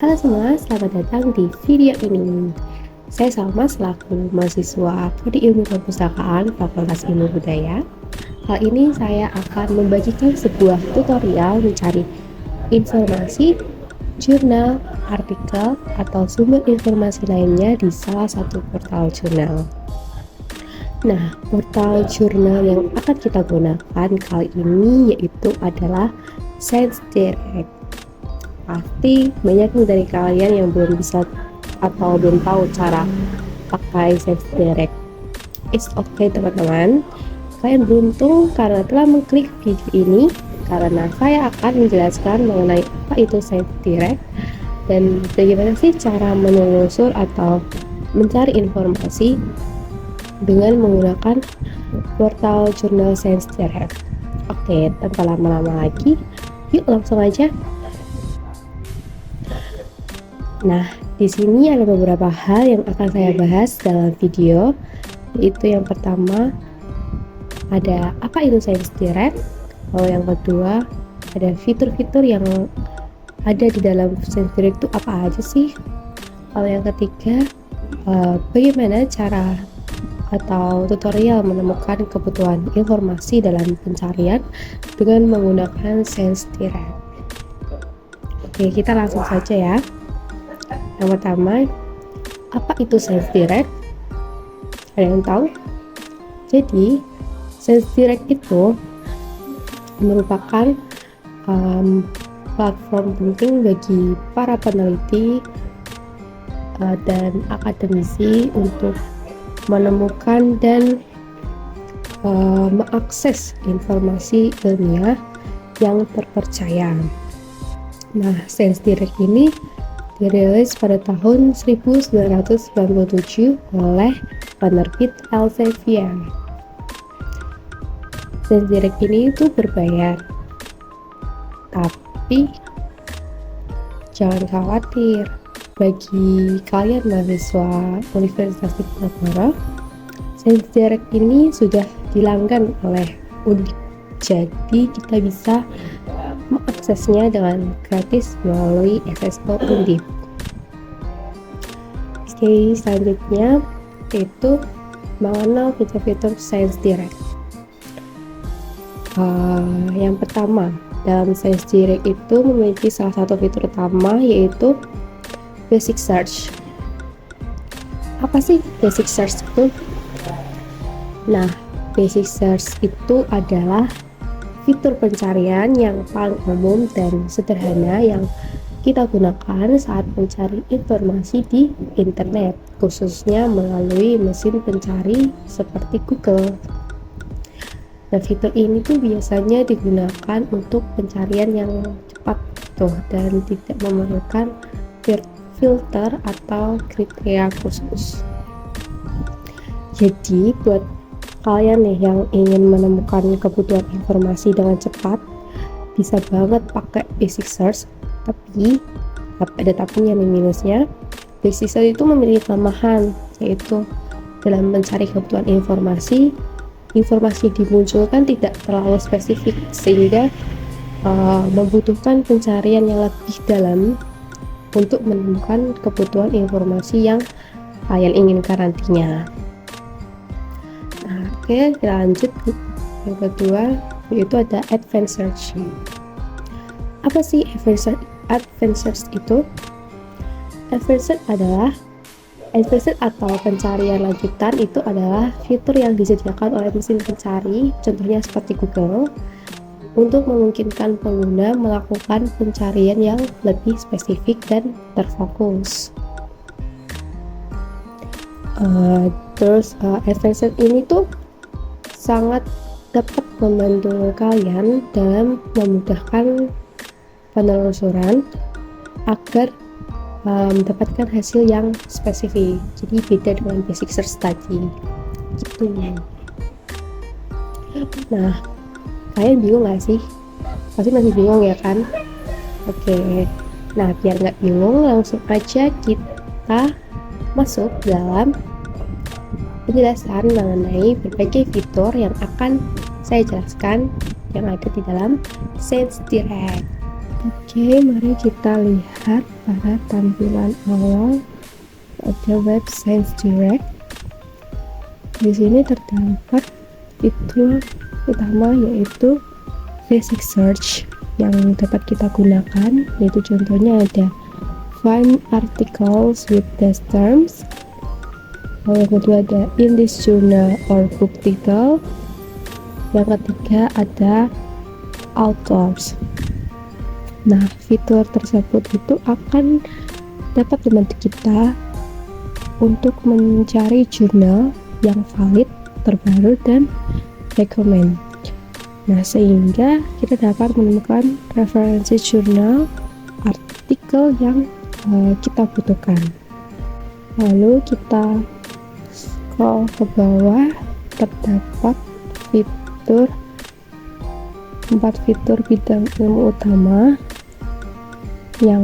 Halo semua, selamat datang di video ini. Saya Salma selaku mahasiswa Prodi Ilmu Perpustakaan Fakultas Ilmu Budaya. Kali ini saya akan membagikan sebuah tutorial mencari informasi, jurnal, artikel, atau sumber informasi lainnya di salah satu portal jurnal. Nah, portal jurnal yang akan kita gunakan kali ini yaitu adalah ScienceDirect. Pasti banyak dari kalian yang belum bisa atau belum tahu cara pakai ScienceDirect. It's okay teman-teman, kalian beruntung karena telah mengklik video ini, karena saya akan menjelaskan mengenai apa itu ScienceDirect dan bagaimana sih cara menelusur atau mencari informasi dengan menggunakan portal jurnal ScienceDirect. Oke, tanpa lama-lama lagi, yuk langsung aja. Nah, di sini ada beberapa hal yang akan saya bahas dalam video, yaitu yang pertama ada apa itu ScienceDirect, lalu yang kedua ada fitur-fitur yang ada di dalam ScienceDirect itu apa aja sih, lalu yang ketiga bagaimana cara atau tutorial menemukan kebutuhan informasi dalam pencarian dengan menggunakan ScienceDirect. Oke, kita langsung saja ya. Yang pertama, apa itu ScienceDirect? Ada yang tahu? Jadi, ScienceDirect itu merupakan platform penting bagi para peneliti dan akademisi untuk menemukan dan mengakses informasi ilmiah yang terpercaya. Nah, ScienceDirect ini dirilis pada tahun 1997 oleh penerbit Elsevier. ScienceDirect ini itu berbayar, tapi jangan khawatir. Bagi kalian mahasiswa Universitas Diponegoro, ScienceDirect ini sudah dilanggan oleh Undip, jadi kita bisa mengaksesnya dengan gratis melalui SSO Undip. Oke, selanjutnya yaitu mengenal fitur-fitur ScienceDirect. Yang pertama, dalam ScienceDirect itu memiliki salah satu fitur utama yaitu Basic Search. Apa sih Basic Search itu? Nah, Basic Search itu adalah fitur pencarian yang paling umum dan sederhana yang kita gunakan saat mencari informasi di internet, khususnya melalui mesin pencari seperti Google. Nah, fitur ini tuh biasanya digunakan untuk pencarian yang cepat dan tidak memerlukan filter atau kriteria khusus. Jadi buat kalian nih yang ingin menemukan kebutuhan informasi dengan cepat, bisa banget pakai Basic Search. Tapi ada tapinya nih, minusnya. Basic Search itu memiliki kelemahan, yaitu dalam mencari kebutuhan informasi dimunculkan tidak terlalu spesifik, sehingga membutuhkan pencarian yang lebih dalam untuk menemukan kebutuhan informasi yang kalian inginkan nantinya. Nah, oke, kita lanjut. Yang kedua yaitu ada Advanced Search. Apa sih Advanced Search itu? Advanced atau pencarian lanjutan itu adalah fitur yang disediakan oleh mesin pencari, contohnya seperti Google, untuk memungkinkan pengguna melakukan pencarian yang lebih spesifik dan terfokus. Advanced ini tuh sangat dapat membantu kalian dalam memudahkan penelusuran agar mendapatkan hasil yang spesifik. Jadi beda dengan Basic Search tadi. Gitu. Nah, kalian bingung gak sih? Pasti masih bingung ya kan? Oke, nah biar nggak bingung, langsung aja kita masuk dalam penjelasan mengenai berbagai fitur yang akan saya jelaskan yang ada di dalam ScienceDirect. Oke, mari kita lihat pada tampilan awal pada web Science Direct. Di sini terdapat fitur utama yaitu basic search yang dapat kita gunakan, yaitu contohnya ada find articles with these terms, lalu yang kedua ada in this journal or book title, yang ketiga ada authors. Nah, fitur tersebut itu akan dapat membantu kita untuk mencari jurnal yang valid, terbaru, dan recommend. Nah, sehingga kita dapat menemukan referensi jurnal, artikel yang kita butuhkan. Lalu kita scroll ke bawah, terdapat fitur 4 fitur bidang ilmu utama yang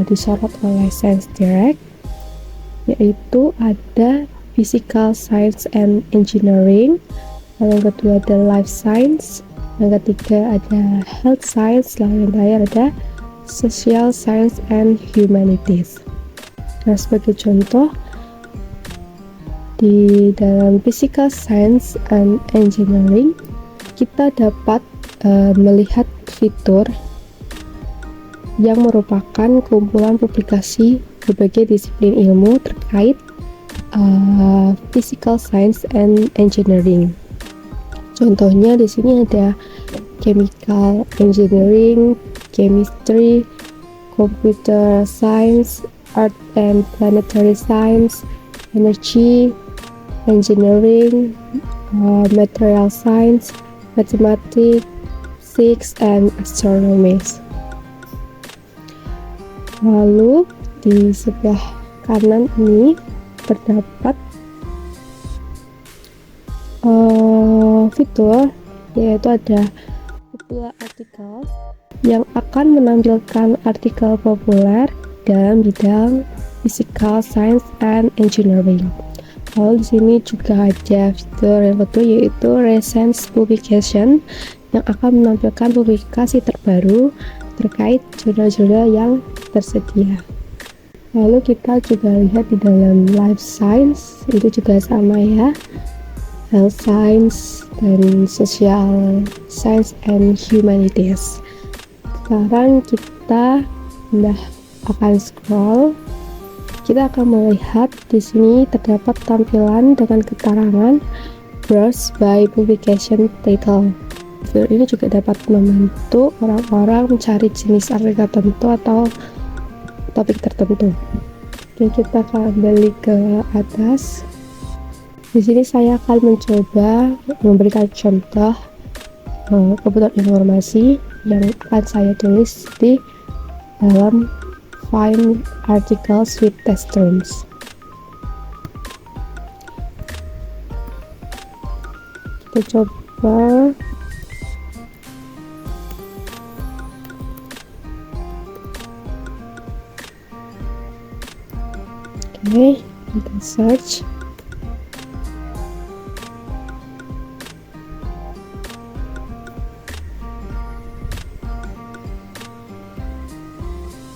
disorot oleh Science Direct, yaitu ada Physical Science and Engineering, lalu yang kedua ada Life Science, yang ketiga ada Health Science, lalu yang terakhir ada Social Science and Humanities. Nah, sebagai contoh, di dalam Physical Science and Engineering kita dapat melihat fitur yang merupakan kumpulan publikasi berbagai disiplin ilmu terkait Physical Science and Engineering. Contohnya di sini ada Chemical Engineering, Chemistry, Computer Science, Earth and Planetary Science, Energy Engineering, Material Science, Mathematics, Physics, and Astronomy. Lalu di sebelah kanan ini terdapat fitur, yaitu ada popular artikel yang akan menampilkan artikel populer dalam bidang Physical Science and Engineering. Lalu di sini juga ada fitur yang kedua, yaitu recent publication, yang akan menampilkan publikasi terbaru terkait jurnal-jurnal yang tersedia. Lalu kita juga lihat di dalam Life Science, itu juga sama ya, Health Science dan Social Science and Humanities. Sekarang kita akan scroll. Kita akan melihat di sini terdapat tampilan dengan keterangan browse by publication title. Fitur ini juga dapat membantu orang-orang mencari jenis artikel tertentu atau topik tertentu. Oke, kita akan kembali ke atas. Di sini saya akan mencoba memberikan contoh kebutuhan informasi yang akan saya tulis di dalam find articles with test terms. Kita coba. Oke, kita search.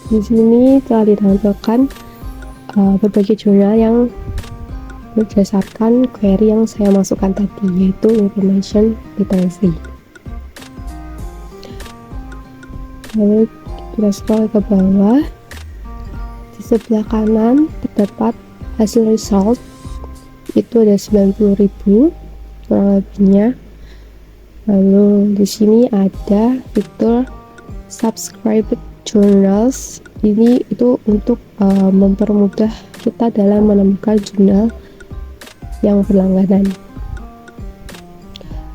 Di sini telah ditampilkan berbagai jurnal yang berdasarkan query yang saya masukkan tadi, yaitu information literacy. Lalu kita scroll ke bawah. Di sebelah kanan terdapat hasil result, itu ada 90.000 kurang lebihnya. Lalu di sini ada fitur subscribed journals. Ini itu untuk mempermudah kita dalam menemukan jurnal yang berlangganan.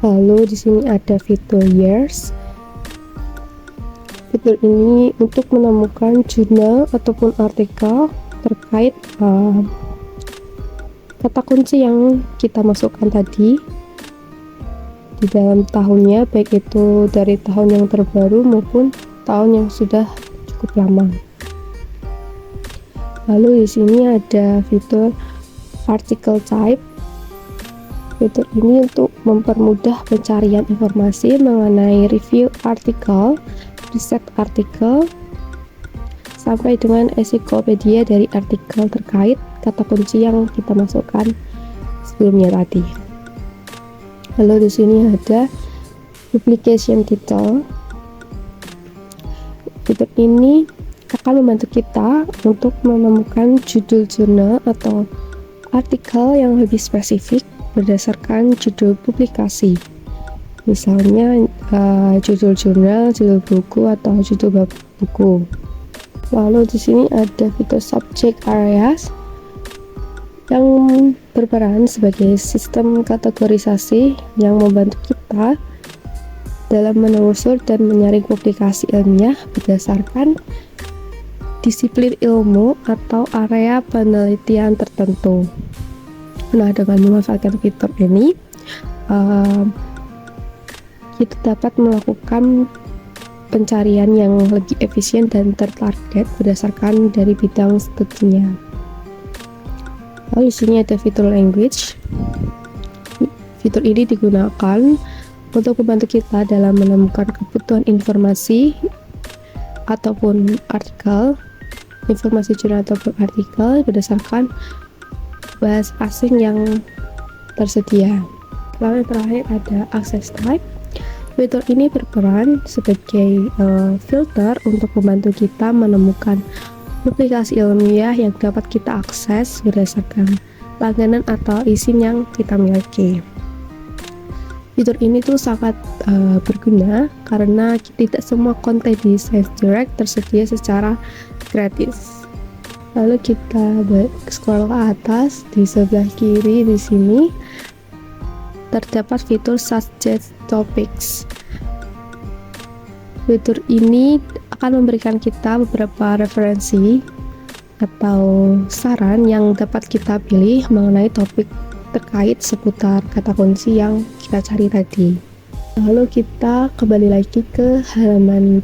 Lalu di sini ada fitur years. Fitur ini untuk menemukan jurnal ataupun artikel terkait kata kunci yang kita masukkan tadi di dalam tahunnya, baik itu dari tahun yang terbaru maupun tahun yang sudah cukup lama. Lalu di sini ada fitur article type. Fitur ini untuk mempermudah pencarian informasi mengenai review artikel riset artikel, sampai dengan ensiklopedia dari artikel terkait kata kunci yang kita masukkan sebelumnya tadi. Lalu di sini ada publication title. Fitur ini akan membantu kita untuk menemukan judul jurnal atau artikel yang lebih spesifik berdasarkan judul publikasi. Misalnya judul jurnal, judul buku, atau judul bab buku. Lalu di sini ada fitur subject areas yang berperan sebagai sistem kategorisasi yang membantu kita dalam menelusur dan menyaring publikasi ilmiah berdasarkan disiplin ilmu atau area penelitian tertentu. Nah, dengan memanfaatkan fitur ini, kita dapat melakukan pencarian yang lebih efisien dan tertarget berdasarkan dari bidang studinya. Lalu di sini ada fitur language. Fitur ini digunakan untuk membantu kita dalam menemukan kebutuhan informasi ataupun artikel, informasi jurnal ataupun artikel berdasarkan bahasa asing yang tersedia. Lalu yang terakhir ada access type. Fitur ini berperan sebagai filter untuk membantu kita menemukan publikasi ilmiah yang dapat kita akses berdasarkan langganan atau izin yang kita miliki. Fitur ini tuh sangat berguna karena tidak semua konten di ScienceDirect tersedia secara gratis. Lalu kita scroll ke atas, di sebelah kiri di sini terdapat fitur Suggest Topics. Fitur ini akan memberikan kita beberapa referensi atau saran yang dapat kita pilih mengenai topik terkait seputar kata kunci yang kita cari tadi. Lalu kita kembali lagi ke halaman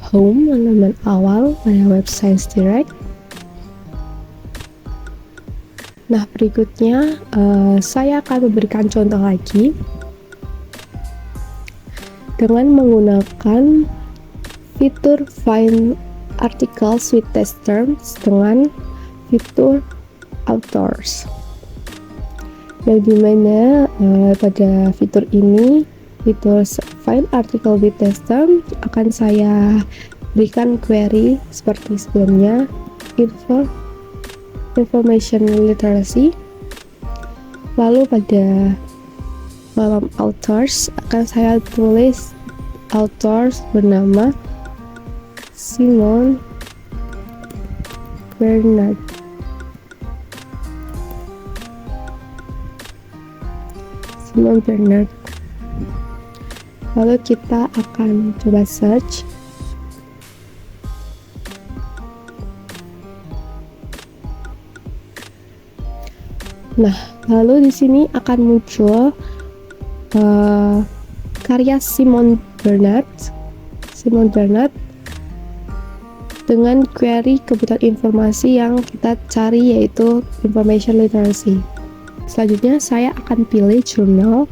home, halaman awal pada web ScienceDirect. Nah, berikutnya saya akan memberikan contoh lagi dengan menggunakan fitur Find Articles with Test Terms dengan fitur Authors. Yang dimana pada fitur ini, fitur Find Article with Test Term akan saya berikan query seperti sebelumnya, information literacy. Lalu pada kolom authors akan saya tulis authors bernama Simon Bernard. Lalu kita akan coba search. Nah, lalu di sini akan muncul karya Simon Bernard dengan query kebutuhan informasi yang kita cari, yaitu information literacy. Selanjutnya saya akan pilih jurnal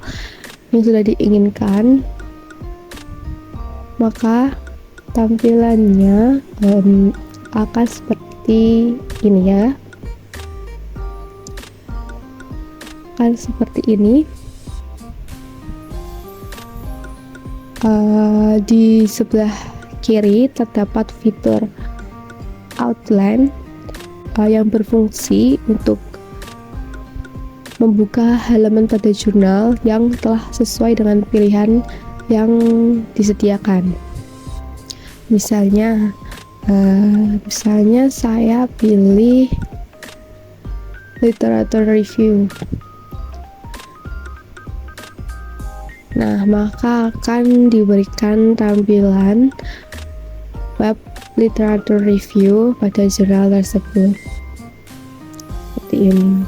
yang sudah diinginkan, maka tampilannya akan seperti ini ya, akan seperti ini. Di sebelah kiri terdapat fitur outline yang berfungsi untuk membuka halaman pada jurnal yang telah sesuai dengan pilihan yang disediakan. Misalnya saya pilih literature review. Nah, maka akan diberikan tampilan web literature review pada jurnal tersebut seperti ini.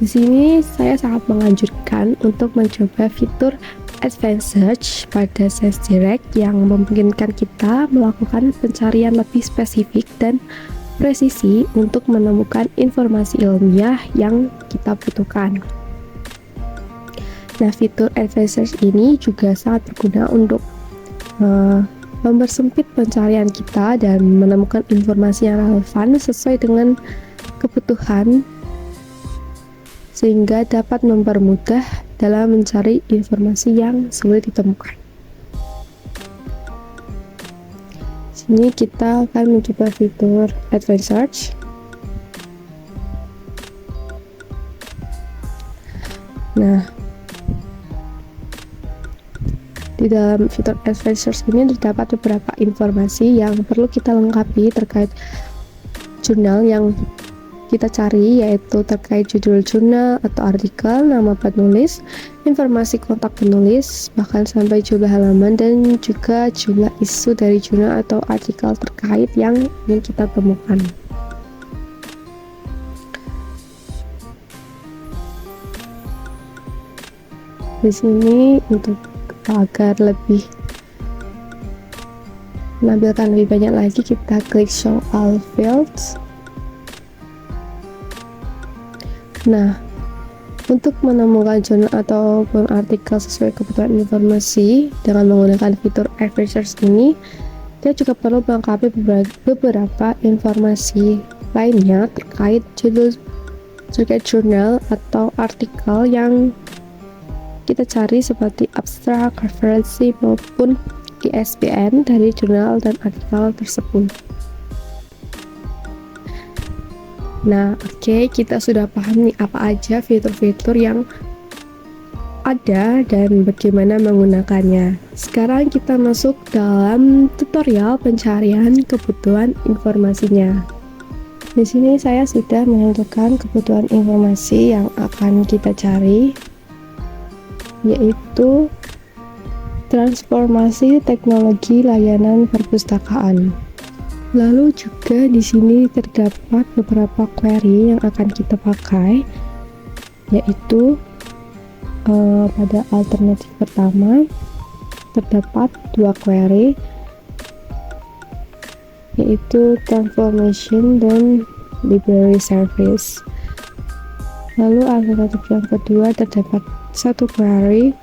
Di sini saya sangat menganjurkan untuk mencoba fitur Advanced Search pada ScienceDirect yang memungkinkan kita melakukan pencarian lebih spesifik dan presisi untuk menemukan informasi ilmiah yang kita butuhkan. Nah, fitur Advanced Search ini juga sangat berguna untuk mempersempit pencarian kita dan menemukan informasi yang relevan sesuai dengan kebutuhan, sehingga dapat mempermudah dalam mencari informasi yang sulit ditemukan. Sini kita akan mencoba fitur Advanced Search. Nah, di dalam fitur Advanced Search ini terdapat beberapa informasi yang perlu kita lengkapi terkait jurnal yang kita cari, yaitu terkait judul jurnal atau artikel, nama penulis, informasi kontak penulis, bahkan sampai jumlah halaman dan juga jumlah isu dari jurnal atau artikel terkait yang ingin kita temukan. Di sini untuk agar lebih menampilkan lebih banyak lagi, kita klik show all fields. Nah, untuk menemukan jurnal ataupun artikel sesuai kebutuhan informasi dengan menggunakan fitur Advanced Search ini, kita juga perlu melengkapi beberapa informasi lainnya terkait jurnal atau artikel yang kita cari, seperti abstrak, referensi, maupun ISBN dari jurnal dan artikel tersebut. Nah, oke, kita sudah paham nih apa aja fitur-fitur yang ada dan bagaimana menggunakannya. Sekarang kita masuk dalam tutorial pencarian kebutuhan informasinya. Di sini saya sudah menentukan kebutuhan informasi yang akan kita cari, yaitu transformasi teknologi layanan perpustakaan. Lalu juga di sini terdapat beberapa query yang akan kita pakai, yaitu pada alternatif pertama terdapat dua query, yaitu transformation dan library service. Lalu alternatif yang kedua terdapat satu query,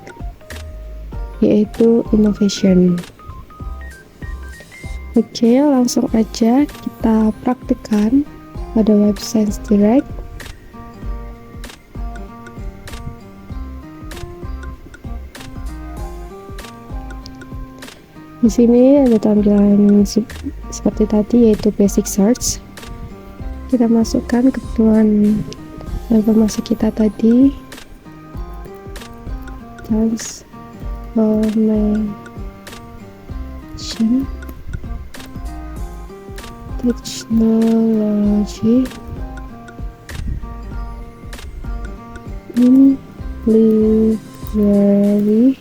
yaitu innovation. Oke, langsung aja kita praktikkan pada Web Science Direct. Di sini ada tampilan seperti tadi, yaitu basic search. Kita masukkan kebutuhan informasi kita tadi, transformation technology in library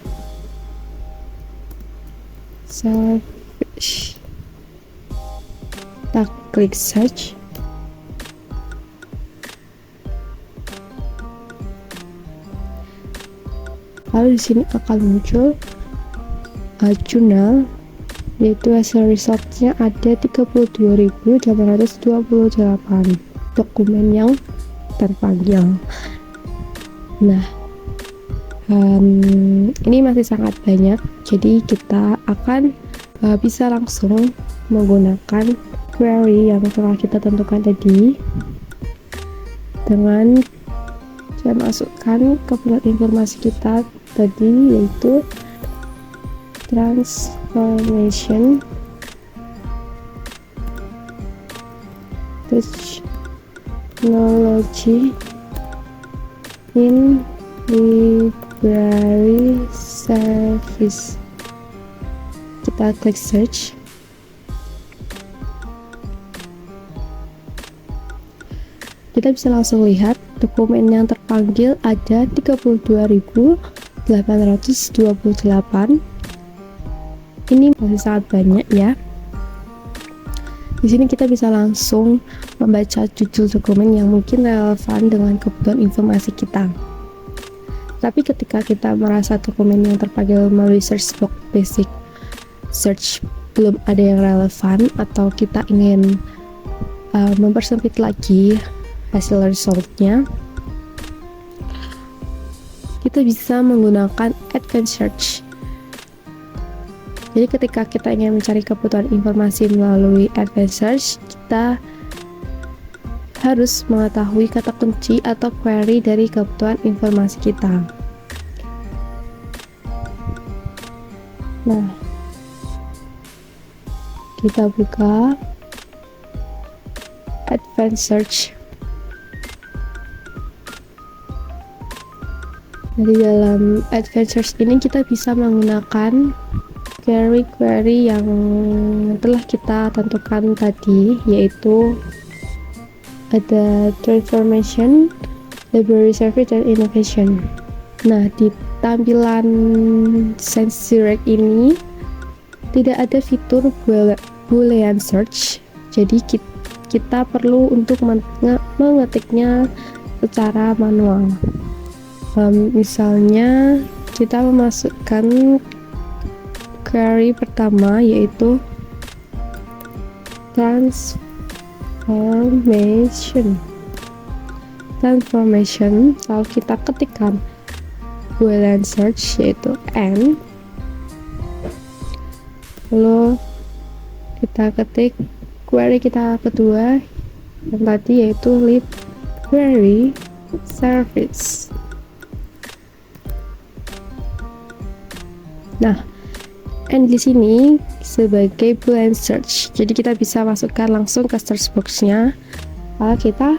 service. Kita klik search. Lalu di sini akan muncul jurnal, yaitu hasil resultnya ada 32.828 dokumen yang terpanggil. Nah, ini masih sangat banyak, jadi kita akan bisa langsung menggunakan query yang telah kita tentukan tadi dengan saya masukkan kebutuhan informasi kita tadi, yaitu transformation technology in library service. Kita klik search. Kita bisa langsung lihat dokumen yang terpanggil ada 32.828. Ini masih sangat banyak ya. Di sini kita bisa langsung membaca judul dokumen yang mungkin relevan dengan kebutuhan informasi kita. Tapi ketika kita merasa dokumen yang terpanggil melalui search box basic search belum ada yang relevan, atau kita ingin mempersempit lagi hasil resultnya, kita bisa menggunakan advanced search. Jadi ketika kita ingin mencari kebutuhan informasi melalui advanced search, kita harus mengetahui kata kunci atau query dari kebutuhan informasi kita. Nah, kita buka advanced search. Di dalam advanced search ini kita bisa menggunakan query-query yang telah kita tentukan tadi, yaitu ada transformation, library service, dan innovation. Nah, di tampilan ScienceDirect ini tidak ada fitur Boolean search, jadi kita perlu untuk mengetiknya secara manual. Misalnya kita memasukkan query pertama, yaitu transformation, lalu kita ketikkan Boolean search, yaitu n, lalu kita ketik query kita kedua yang tadi, yaitu library service. Nah, and di sini sebagai Boolean search, jadi kita bisa masukkan langsung ke search box-nya. Lalu kita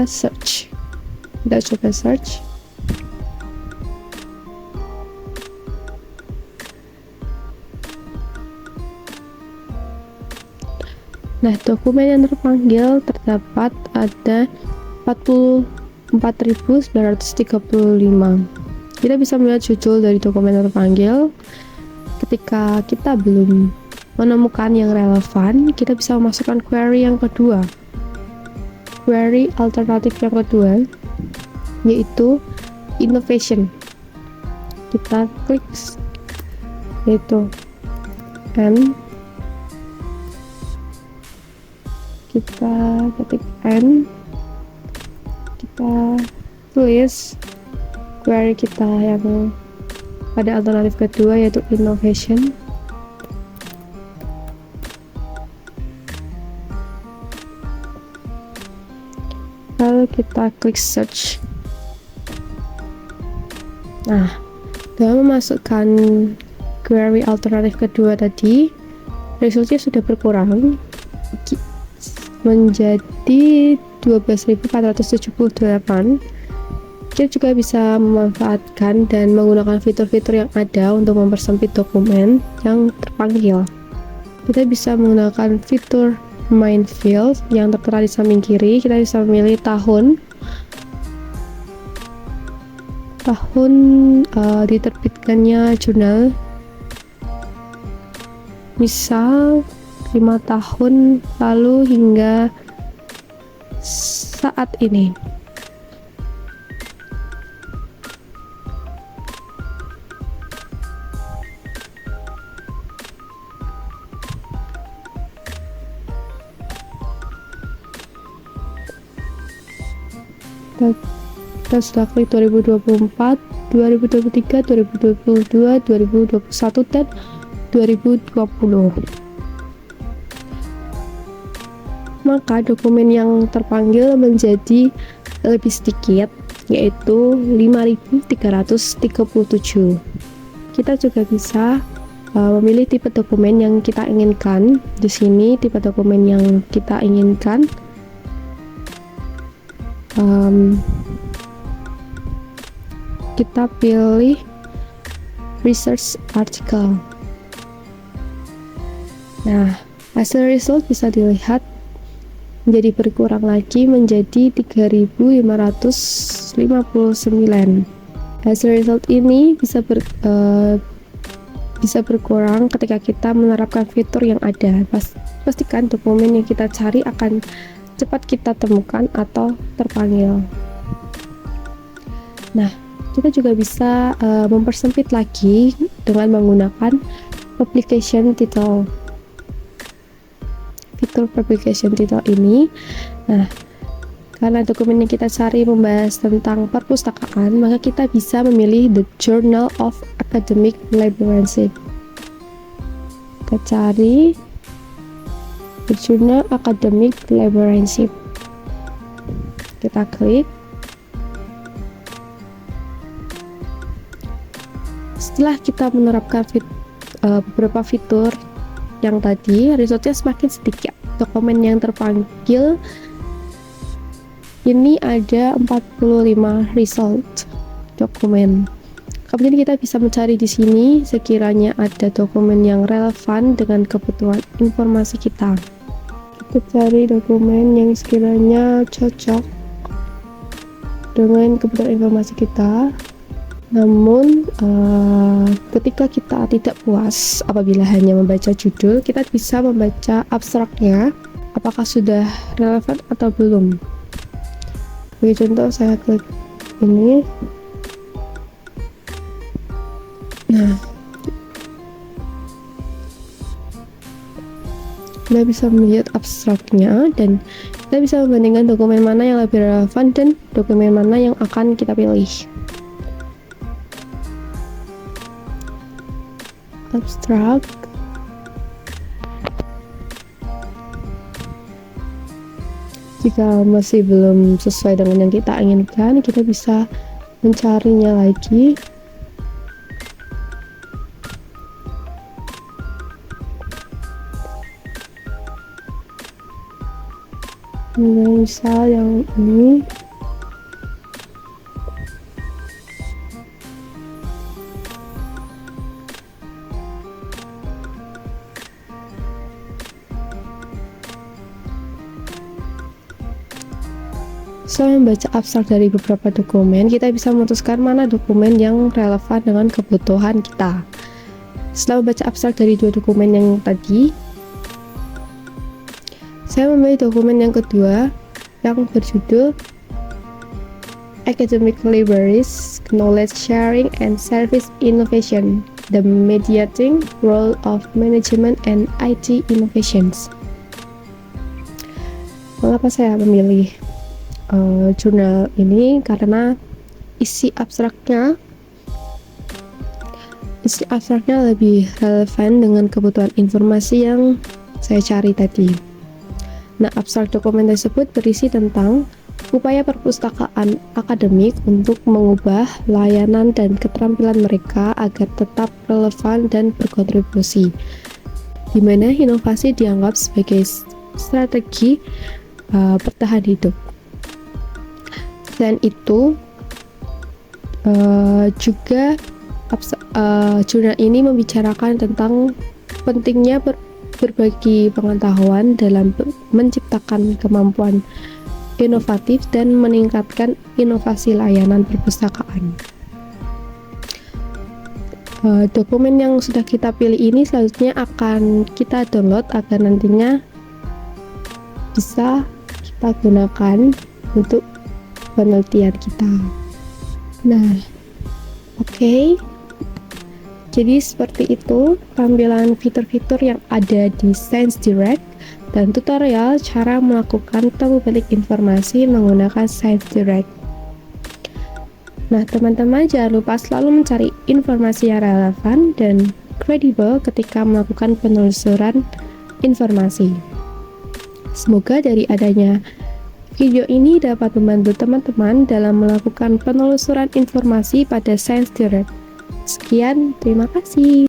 search, kita coba search. Nah, dokumen yang terpanggil terdapat ada 44.935. Kita bisa melihat judul dari dokumen yang terpanggil. Ketika kita belum menemukan yang relevan, kita bisa memasukkan query yang kedua, query alternatif yang kedua, yaitu innovation. Kita klik yaitu n, kita ketik n, kita tulis query kita yang pada alternatif kedua, yaitu innovation. Lalu kita klik search. Nah, dalam memasukkan query alternatif kedua tadi, resultnya sudah berkurang menjadi 12.478. Kita juga bisa memanfaatkan dan menggunakan fitur-fitur yang ada untuk mempersempit dokumen yang terpanggil. Kita bisa menggunakan fitur main field yang tertera di samping kiri. Kita bisa memilih tahun diterbitkannya jurnal, misal 5 tahun lalu hingga saat ini. Kita sudah klik 2024, 2023, 2022, 2021, dan 2020. Maka dokumen yang terpanggil menjadi lebih sedikit, yaitu 5.337. Kita juga bisa memilih tipe dokumen yang kita inginkan. Di sini tipe dokumen yang kita inginkan kita pilih research article. Nah, hasil result bisa dilihat menjadi berkurang lagi menjadi 3.559. Hasil result ini bisa berkurang ketika kita menerapkan fitur yang ada. Pastikan dokumen yang kita cari akan cepat kita temukan atau terpanggil. Nah, kita juga bisa mempersempit lagi dengan menggunakan publication title. fitur publication title ini. Nah, karena dokumen yang kita cari membahas tentang perpustakaan, maka kita bisa memilih The Journal of Academic Librarianship. Kita cari The Journal Academic Librarianship. Kita klik. Setelah kita menerapkan beberapa fitur yang tadi, resultnya semakin sedikit. Dokumen yang terpanggil ini ada 45 result dokumen. Kemudian kita bisa mencari di sini sekiranya ada dokumen yang relevan dengan kebutuhan informasi kita. Kita cari dokumen yang sekiranya cocok dengan kebutuhan informasi kita. Namun ketika kita tidak puas apabila hanya membaca judul, kita bisa membaca abstraknya, apakah sudah relevan atau belum. Bagi contoh, saya klik ini. Nah, kita bisa melihat abstraknya dan kita bisa membandingkan dokumen mana yang lebih relevan dan dokumen mana yang akan kita pilih. Abstrak. Jika masih belum sesuai dengan yang kita inginkan, kita bisa mencarinya lagi. Misal yang ini. Setelah membaca abstrak dari beberapa dokumen, kita bisa memutuskan mana dokumen yang relevan dengan kebutuhan kita. Setelah membaca abstrak dari dua dokumen yang tadi, saya memilih dokumen yang kedua yang berjudul Academic Libraries, Knowledge Sharing and Service Innovation, The Mediating Role of Management and IT Innovations. Mengapa saya memilih jurnal ini? Karena isi abstraknya lebih relevan dengan kebutuhan informasi yang saya cari tadi. Nah, abstrak dokumen tersebut berisi tentang upaya perpustakaan akademik untuk mengubah layanan dan keterampilan mereka agar tetap relevan dan berkontribusi, di mana inovasi dianggap sebagai strategi bertahan hidup. Dan itu juga jurnal ini membicarakan tentang pentingnya berbagi pengetahuan dalam menciptakan kemampuan inovatif dan meningkatkan inovasi layanan perpustakaan. Dokumen yang sudah kita pilih ini selanjutnya akan kita download agar nantinya bisa kita gunakan untuk penelitian kita. Nah, oke. Jadi seperti itu tampilan fitur-fitur yang ada di ScienceDirect dan tutorial cara melakukan temu balik informasi menggunakan ScienceDirect. Nah, teman-teman jangan lupa selalu mencari informasi yang relevan dan kredibel ketika melakukan penelusuran informasi. Semoga dari adanya video ini dapat membantu teman-teman dalam melakukan penelusuran informasi pada ScienceDirect. Sekian, terima kasih.